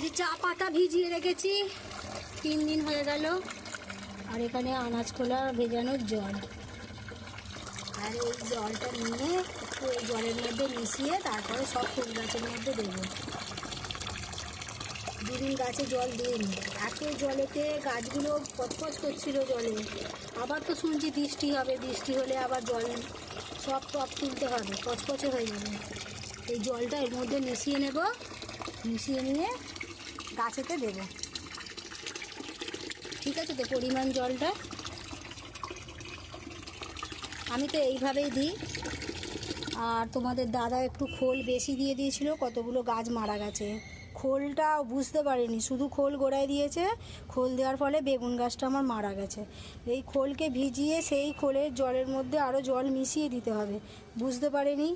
যে চা পাতা ভিজিয়ে রেখেছি 3 দিন হয়ে গেল। আর এখানে আনাজ খোলা ভেজানোর জল, আর এই জলটা নিয়ে একটু এই জলের মধ্যে মিশিয়ে তারপরে সব ফুল গাছের মধ্যে দেবো। 2 দিন গাছে জল দিইনি, এত জলেতে গাছগুলো পচপচ করছিল জলে। আবার তো শুনছি বৃষ্টি হবে, বৃষ্টি হলে আবার জল সব টপ তুলতে হবে, পচপচে হয়ে যাবে। এই জলটা এর মধ্যে মিশিয়ে নেব, মিশিয়ে নিয়ে গাছেতে দেবো। ঠিক আছে তো পরিমাণ জলটা আমি তো এইভাবেই দিই। আর তোমাদের দাদা একটু খোল বেশি দিয়ে দিয়েছিল, কতগুলো গাছ মারা গেছে। খোলটা বুঝতে পারিনি, শুধু খোল গোড়ায় দিয়েছে, খোল দেওয়ার ফলে বেগুন গাছটা আমার মারা গেছে। এই খোলকে ভিজিয়ে সেই খোলের জলের মধ্যে আরও জল মিশিয়ে দিতে হবে, বুঝতে পারিনি।